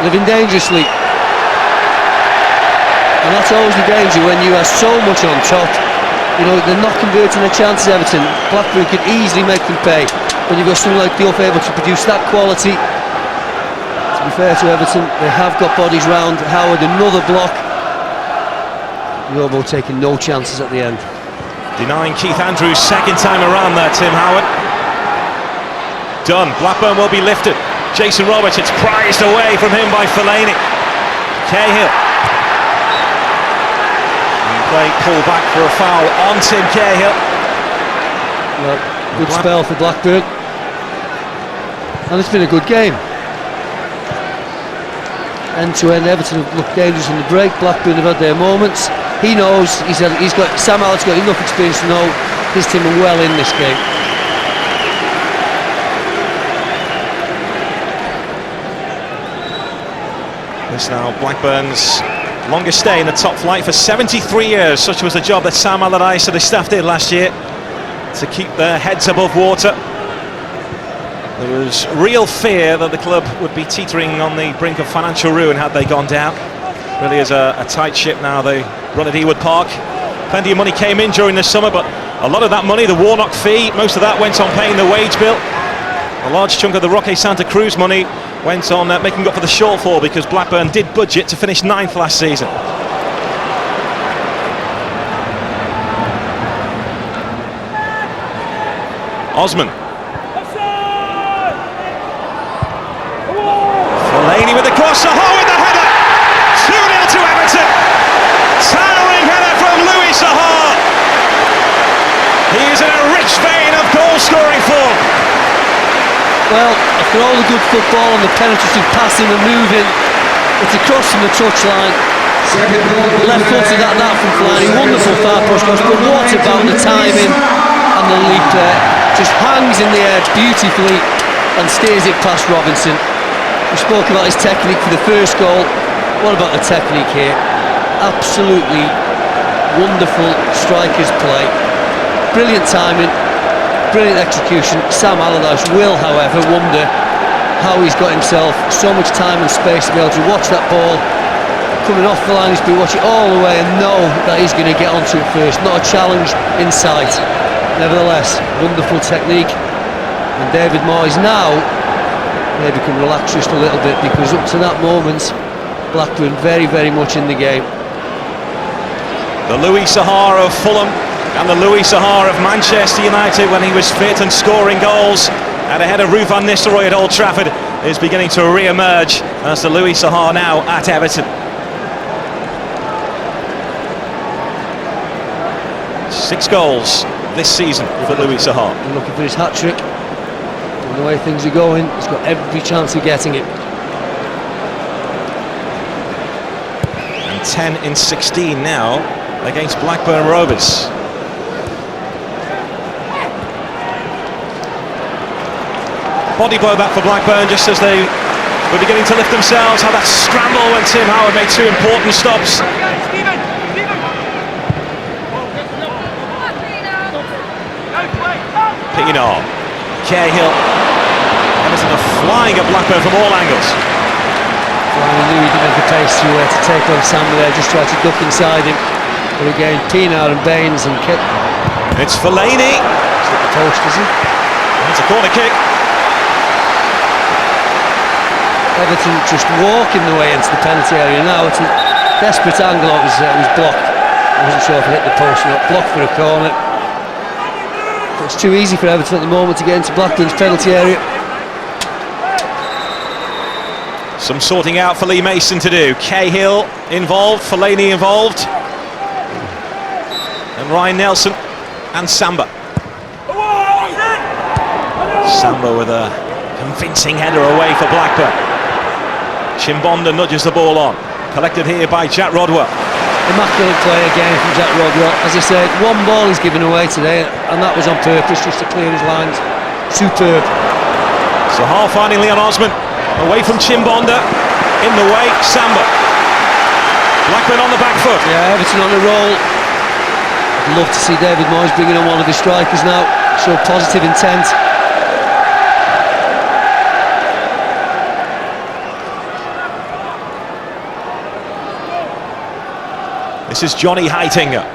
C: Living dangerously. And that's always the danger when you are so much on top. You know, they're not converting their chances, Everton. Blackburn could easily make them pay. When you've got someone like Diouf able to produce that quality, to be fair to Everton, they have got bodies round. Howard, another block. Robo taking no chances at the end.
A: Denying Keith Andrews second time around there, Tim Howard. Done. Blackburn will be lifted. Jason Roberts, it's prized away from him by Fellaini. Cahill. Play pull back for a foul on Tim Cahill.
C: Well, good spell for Blackburn. And it's been a good game. End to end, Everton have looked dangerous on the break. Blackburn have had their moments. He knows, Sam Howard's got enough experience to know his team are well in this game.
A: This now Blackburn's longest stay in the top flight for 73 years. Such was the job that Sam Allardyce and his staff did last year to keep their heads above water. There was real fear that the club would be teetering on the brink of financial ruin had they gone down. Really is a tight ship now. They run at Ewood Park. Plenty of money came in during the summer, but a lot of that money, the Warnock fee, most of that went on paying the wage bill. A large chunk of the Roque Santa Cruz money went on making up for the shortfall, because Blackburn did budget to finish 9th last season. Osman. Fellaini with the cross, Sahar with the header. 2-0 to Everton. Towering header from Louis Sahar. He is in a rich vein of goal-scoring form.
C: Well, after all the good football and the penetrative passing and moving, it's across from the touchline. Left footed at that from Fellaini. Wonderful far post cross, but what about the timing and the leap there? Just hangs in the air beautifully and steers it past Robinson. We spoke about his technique for the first goal. What about the technique here? Absolutely wonderful striker's play. Brilliant timing, brilliant execution. Sam Allardyce will, however, wonder how he's got himself so much time and space to be able to watch that ball coming off the line. He's been watching all the way and know that he's going to get onto it first. Not a challenge in sight. Nevertheless, wonderful technique. And David Moyes now maybe can relax just a little bit, because up to that moment Blackburn very, very much in the game.
A: The Louis Sahar of Fulham and the Louis Sahar of Manchester United when he was fit and scoring goals at ahead of Ruud van Nistelrooy at Old Trafford is beginning to re-emerge. That's the Louis Sahar now at Everton. 6 goals this season for Louis Sahar.
C: Looking for his hat-trick. And the way things are going, he's got every chance of getting it.
A: And 10 in 16 now against Blackburn Rovers. Body blow back for Blackburn just as they were beginning to lift themselves. Had that scramble when Tim Howard made 2 important stops. Pienaar, Cahill. Everton are flying at Blackburn from all angles.
C: Well, he knew he didn't have the pace to take on Sam there, just tried to duck inside him. But again, Pienaar and Baines and kick.
A: It's Fellaini.
C: He's at the post, is he?
A: It's a corner kick.
C: Everton just walking the way into the penalty area now. It's a desperate angle. It was blocked. I wasn't sure if it hit the post or not. Blocked for a corner. But it's too easy for Everton at the moment to get into Blackburn's penalty area.
A: Some sorting out for Lee Mason to do. Cahill involved, Fellaini involved, and Ryan Nelson and Samba. Samba with a convincing header away for Blackburn. Chimbonda nudges the ball on. Collected here by Jack Rodwell.
C: Immaculate play again from Jack Rodwell. As I said, one ball he's given away today, and that was on purpose, just to clear his lines. Superb.
A: Sahar finding Leon Osman. Away from Chimbonda. In the way, Samba. Blackburn on the back foot.
C: Yeah, Everton on the roll. I'd love to see David Moyes bringing on one of his strikers now. So positive intent.
A: This is Johnny Heitinger.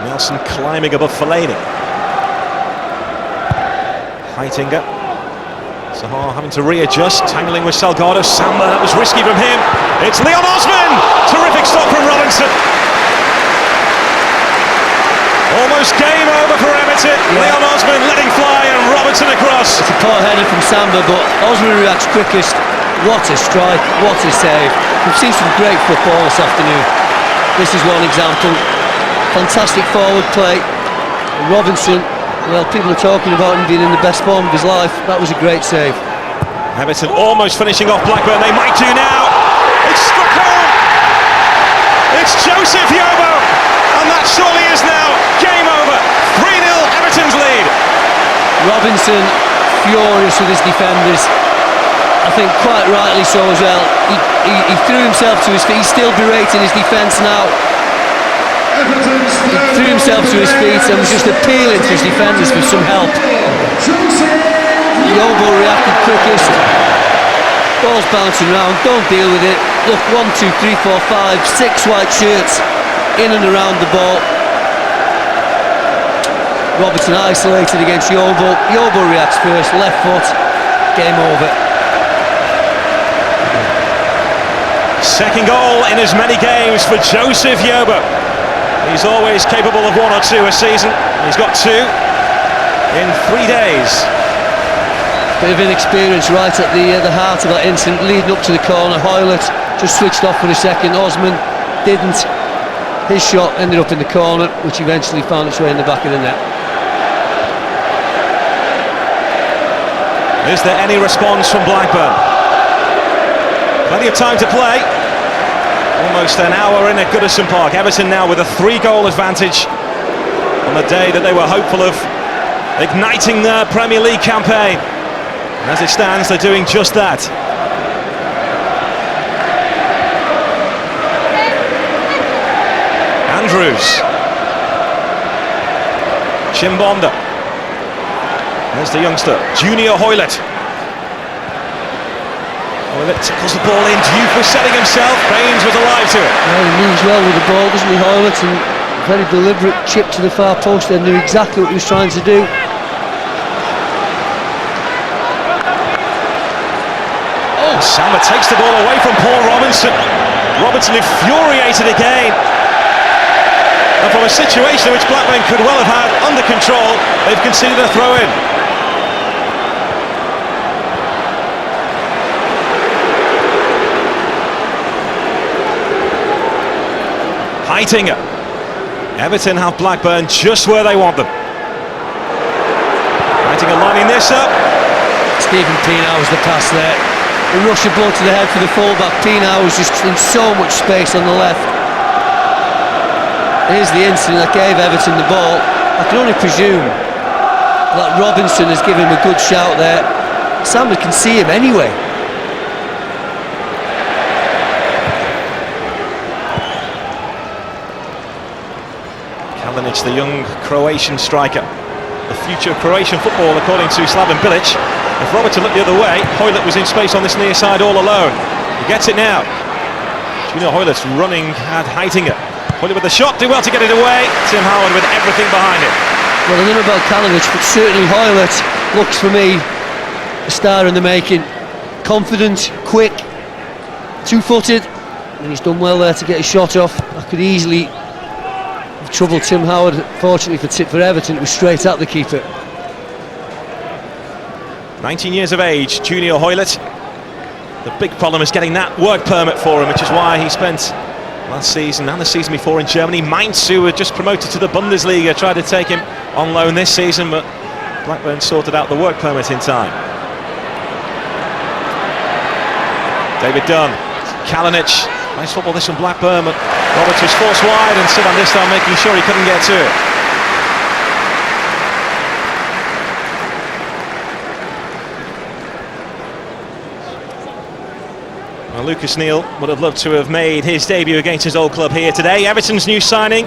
A: Nelson climbing above Fellaini. Heitinger. Sahar having to readjust, tangling with Salgado. Samba, that was risky from him. It's Leon Osman! Terrific stop from Robinson. Almost game over for Everton. Yeah. Leon Osman letting fly and Robinson across.
C: It's a poor header from Samba, but Osman reacts quickest. What a strike, what a save. We've seen some great football this afternoon. This is one example. Fantastic forward play. Robinson, well, people are talking about him being in the best form of his life. That was a great save.
A: Everton almost finishing off Blackburn. They might do now. It's struck home. It's Joseph Yobo, and that surely is now game over. 3-0 Everton's lead.
C: Robinson furious with his defenders. I think quite rightly so as well. He threw himself to his feet. He's still berating his defence now. He threw himself to his feet and was just appealing to his defenders for some help. Yobo reacted quickest. Ball's bouncing around, don't deal with it. Look, 1, 2, 3, 4, 5, 6 white shirts in and around the ball. Robertson isolated against Yobo. Yobo reacts first, left foot, game over.
A: Second goal in as many games for Joseph Yobo. He's always capable of 1 or 2 a season. He's got 2 in 3 days.
C: Bit of inexperience right at the heart of that incident, leading up to the corner. Hoylett just switched off for a second. Osman didn't. His shot ended up in the corner, which eventually found its way in the back of the net.
A: Is there any response from Blackburn? Plenty of time to play. Almost an hour in at Goodison Park. Everton now with a 3-goal advantage on the day that they were hopeful of igniting their Premier League campaign. And as it stands, they're doing just that. Andrews. Chimbonda. There's the youngster, Junior Hoylett. Hoylett tickles the ball in. Diouf was setting himself. Baines was alive to it.
C: Well, he moves well with the ball, doesn't he, Hoylett? And very deliberate chip to the far post there. Knew exactly what he was trying to do.
A: Oh, Samba takes the ball away from Paul Robinson. Robinson infuriated again. And from a situation which Blackburn could well have had under control, they've conceded a throw-in. Heitinger. Everton have Blackburn just where they want them. Heitinger lining this up.
C: Stephen Pienaar was the pass there. The rush of ball to the head for the fullback. Pienaar was just in so much space on the left. Here's the incident that gave Everton the ball. I can only presume that Robinson has given him a good shout there. Samba can see him anyway.
A: Kalinic, the young Croatian striker, the future of Croatian football according to Slaven Bilic. If Robertson looked the other way, Hoylett was in space on this near side all alone. He gets it now. Junior Hoylett's running at Heitinger. Hoylett with the shot, do well to get it away. Tim Howard with everything behind it.
C: Well, I don't know about Kalinic, but certainly Hoylett looks for me a star in the making. Confident, quick, two-footed, and he's done well there to get his shot off. I could easily have troubled Tim Howard. Fortunately for Everton, it was straight at the keeper.
A: 19 years of age, Junior Hoylett. The big problem is getting that work permit for him, which is why he spent last season and the season before in Germany. Mainz, who were just promoted to the Bundesliga, tried to take him on loan this season, but Blackburn sorted out the work permit in time. David Dunn, Kalinic, nice football this from Blackburn, but Roberts was forced wide and Sivan this time making sure he couldn't get to it. Well, Lucas Neal would have loved to have made his debut against his old club here today. Everton's new signing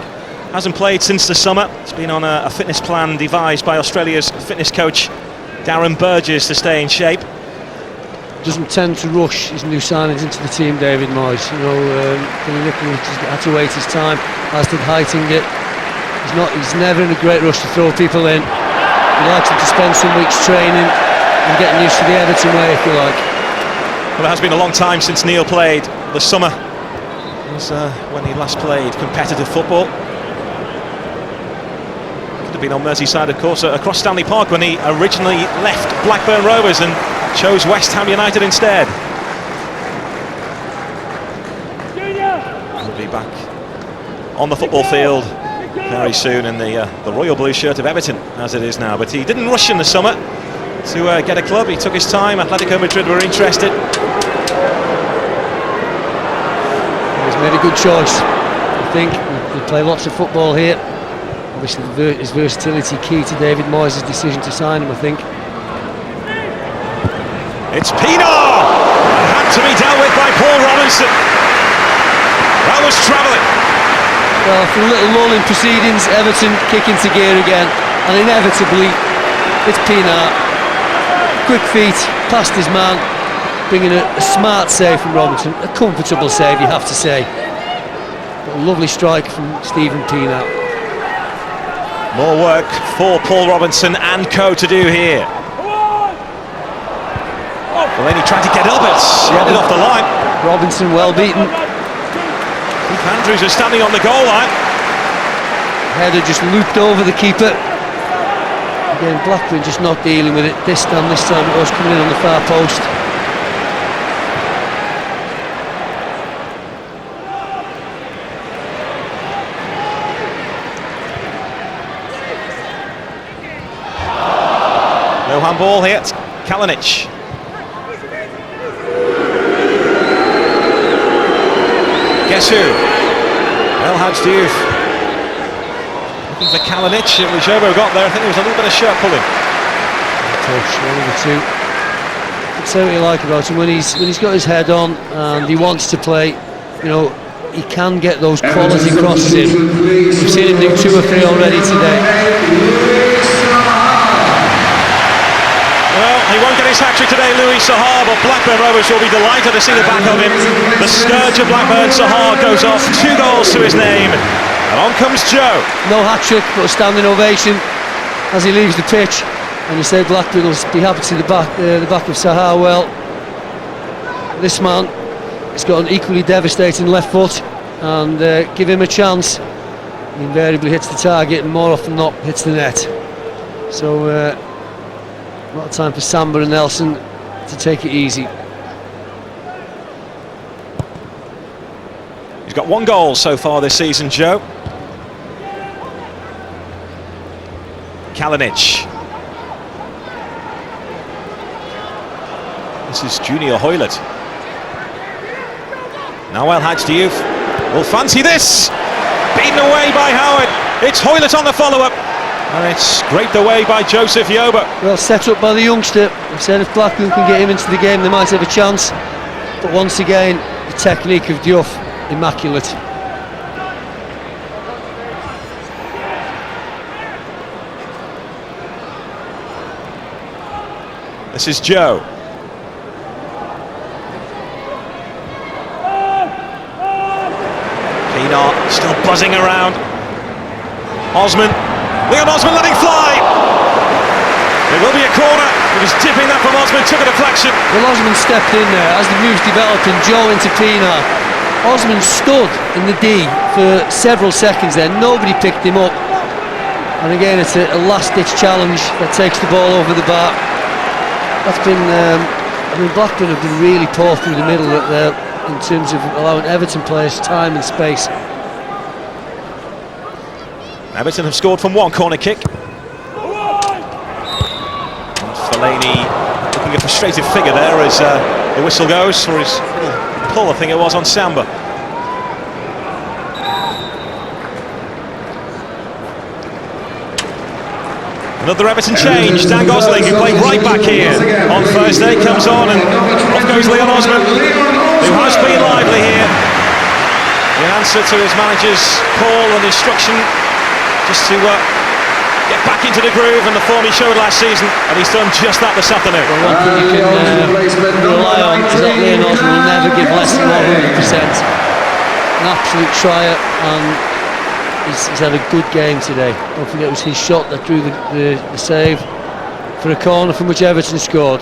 A: hasn't played since the summer. It's been on a fitness plan devised by Australia's fitness coach Darren Burgess to stay in shape.
C: Doesn't tend to rush his new signings into the team, David Moyes. You know, Nicholas had to wait his time, as did Heitinga. He's never in a great rush to throw people in. He likes them to spend some weeks training and getting used to the Everton way, if you like.
A: Well, it has been a long time since Neil played. The summer was when he last played competitive football. Could have been on Merseyside, of course, across Stanley Park when he originally left Blackburn Rovers and chose West Ham United instead. He'll be back on the football field very soon in the royal blue shirt of Everton, as it is now. But he didn't rush in the summer to get a club. He took his time. Atletico Madrid were interested.
C: He's made a good choice, I think. He'll play lots of football here. Obviously his versatility key to David Moyes' decision to sign him, I think.
A: It's Pienaar! Had to be dealt with by Paul Robinson. That was travelling.
C: Well, after a little lull in proceedings, Everton kick into gear again, and inevitably it's Pienaar. Quick feet, past his man, bringing a smart save from Robinson. A comfortable save, you have to say. But a lovely strike from Stephen Pienaar.
A: More work for Paul Robinson and co to do here. Delaney tried to get up, it's headed off the line.
C: Robinson well beaten.
A: Keith Andrews is standing on the goal line.
C: Header just looped over the keeper. Again, Blackburn just not dealing with it. This time it was coming in on the far post.
A: No handball here, it's Kalinic. Guess who? El Hadj Diouf. Looking for Kalinic. It was Jobo got there. I think there was a little bit of shirt pulling.
C: Touch, one of the two. I'd say what you like about him when he's got his head on and he wants to play. You know, he can get those quality crosses in. We've seen him do 2 or 3 already today.
A: Well, he won't get his hat-trick today, Louis Sahar, but Blackburn Rovers will be delighted to see the back of him. The scourge of Blackburn, Sahar, goes off, 2 goals to his name, and on comes Joe. No
C: hat-trick, but a standing ovation as he leaves the pitch. And he said Blackburn will be happy to see the back of Sahar. Well, this man has got an equally devastating left foot, and give him a chance, he invariably hits the target, and more often than not hits the net. So a lot of time for Samba and Nelson to take it easy.
A: He's got 1 goal so far this season, Joe. Kalinic. This is Junior Hoylett. Now El Hadj Diouf will fancy this. Beaten away by Howard. It's Hoylett on the follow-up. And it's scraped away by Joseph Yoba.
C: Well set up by the youngster. I've said if Blackburn can get him into the game, they might have a chance. But once again, the technique of Diouf, immaculate.
A: This is Joe. Pienaar still buzzing around. Osman. Leon Osman letting fly. There will be a corner. He was tipping that from Osman, took a deflection.
C: Well, Osman stepped in there as the moves developed and Joe into Pienaar. Osman stood in the D for several seconds there. Nobody picked him up. And again, it's a last-ditch challenge that takes the ball over the bar. That's been I mean, Blackburn have been really poor through the middle in terms of allowing Everton players time and space.
A: Everton have scored from one corner kick. Fellaini looking a frustrated figure there as the whistle goes for his little pull, I think it was, on Samba. Another Everton change. Dan Gosling, who played right back here on Thursday, comes on, and off goes Leon Osman, who has been lively here in answer to his manager's call and instruction just to get back into the groove and the form he showed last season, and he's done just that this afternoon.
C: Well, one thing you can rely on is that Leon Osman will never give less than 100%. An absolute trier, and he's had a good game today. Don't forget it was his shot that drew the save for a corner from which Everton scored.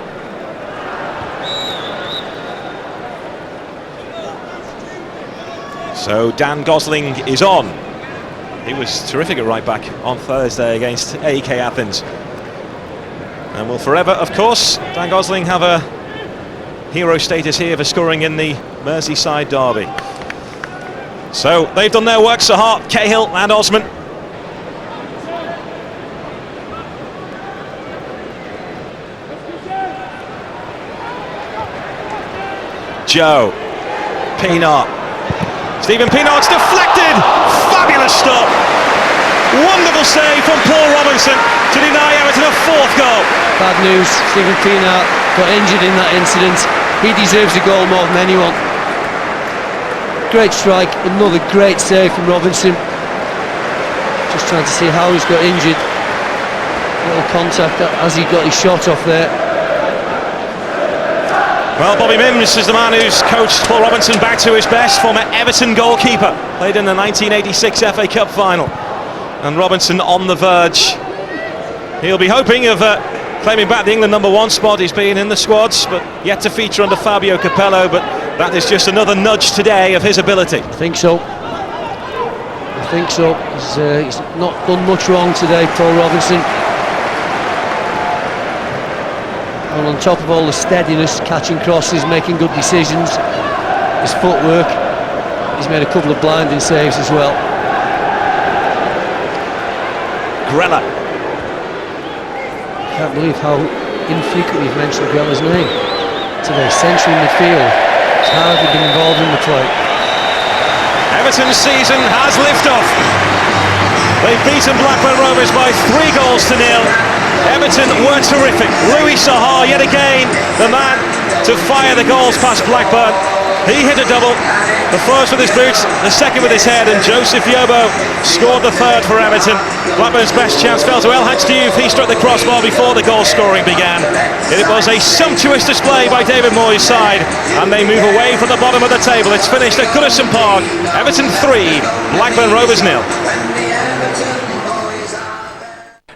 A: So Dan Gosling is on. He was terrific at right back on Thursday against AEK Athens. And will forever, of course, Dan Gosling have a hero status here for scoring in the Merseyside derby. So they've done their work, Sahar, Cahill and Osman. Joe, Pienaar. Stephen Pienaar's deflected! Fabulous stop! Wonderful save from Paul Robinson to deny Everton a fourth goal.
C: Bad news, Stephen Pienaar got injured in that incident. He deserves a goal more than anyone. Great strike, another great save from Robinson. Just trying to see how he's got injured. Little contact as he got his shot off there.
A: Well, Bobby Mims is the man who's coached Paul Robinson back to his best, former Everton goalkeeper, played in the 1986 FA Cup final. And Robinson on the verge. He'll be hoping of claiming back the England #1 spot. He's been in the squads, but yet to feature under Fabio Capello, but that is just another nudge today of his ability.
C: I think so. He's not done much wrong today, Paul Robinson. And on top of all the steadiness, catching crosses, making good decisions, his footwork, he's made a couple of blinding saves as well.
A: Grella.
C: Can't believe how infrequently you've mentioned Grella's name today. Central midfield, he's hardly been involved in the play.
A: Everton's season has liftoff. They've beaten Blackburn Rovers by 3-0. Everton were terrific. Louis Sahar, yet again, the man to fire the goals past Blackburn. He hit a double, the first with his boots, the second with his head, and Joseph Yobo scored the third for Everton. Blackburn's best chance fell to El Hadj Diouf. He struck the crossbar before the goal scoring began. It was a sumptuous display by David Moyes' side, and they move away from the bottom of the table. It's finished at Goodison Park. Everton 3, Blackburn Rovers 0.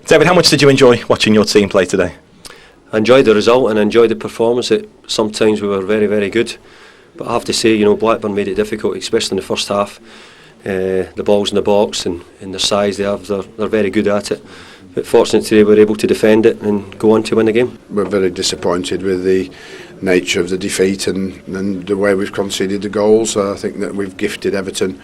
A: David, how much did you enjoy watching your team play today?
D: I enjoyed the result and I enjoyed the performance. Sometimes we were very, very good, but I have to say, Blackburn made it difficult, especially in the first half. The ball's in the box and the size they have, they're very good at it. But fortunately today we were able to defend it and go on to win the game.
E: We're very disappointed with the nature of the defeat and the way we've conceded the goals. I think that we've gifted Everton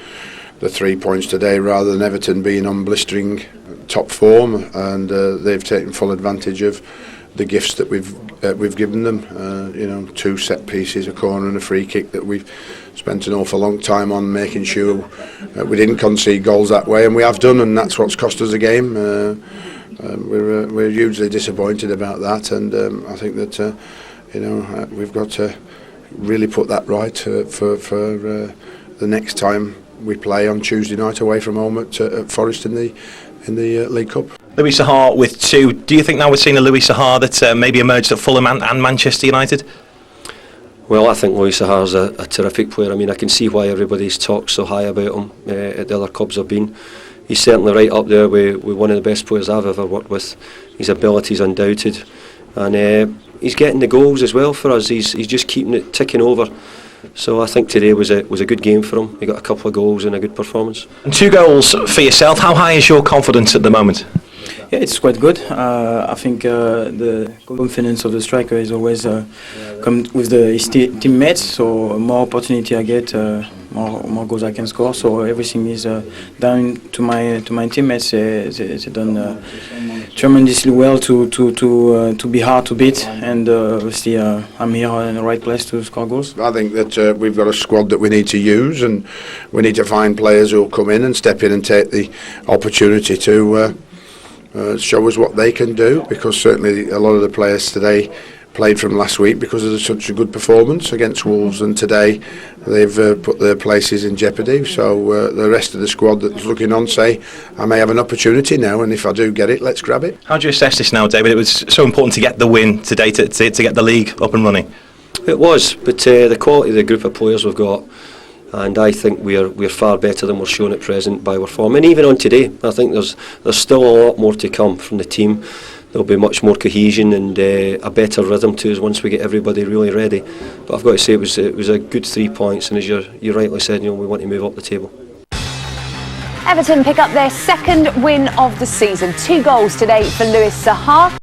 E: the 3 points today rather than Everton being on blistering top form, and they've taken full advantage of the gifts that we've given them. 2 set pieces, a corner and a free kick that we've spent an awful long time on making sure we didn't concede goals that way, and we have done, and that's what's cost us the game. We're hugely disappointed about that, and I think that we've got to really put that right for the next time we play on Tuesday night away from home at Forest in the League Cup.
A: Louis Sahar with 2. Do you think now we're seeing a Louis Sahar that maybe emerged at Fulham and Manchester United?
D: Well, I think Louis Sahar's a terrific player. I mean, I can see why everybody's talked so high about him at the other clubs I've been. He's certainly right up there with one of the best players I've ever worked with. His ability's undoubted, and he's getting the goals as well for us. He's just keeping it ticking over. So I think today was a good game for him. He got a couple of goals and a good performance.
A: And 2 goals for yourself. How high is your confidence at the moment?
F: Yeah, it's quite good. I think the confidence of the striker is always come with his teammates. So more opportunity I get, more goals I can score. So everything is down to my teammates. They done tremendously well to be hard to beat, and obviously I'm here in the right place to score goals.
E: I think that we've got a squad that we need to use, and we need to find players who will come in and step in and take the opportunity to show us what they can do, because certainly a lot of the players today played from last week because of such a good performance against Wolves, and today they've put their places in jeopardy. So the rest of the squad that's looking on say, I may have an opportunity now, and if I do get it, let's grab it.
A: How do you assess this now, David? It was so important to get the win today to get the league up and running.
D: It was, but the quality of the group of players we've got, and I think we're far better than we're shown at present by our form. And even on today, I think there's still a lot more to come from the team. There'll be much more cohesion and a better rhythm to us once we get everybody really ready. But I've got to say it was a good 3 points, and as you rightly said, we want to move up the table.
G: Everton pick up their second win of the season. 2 goals today for Louis Saha.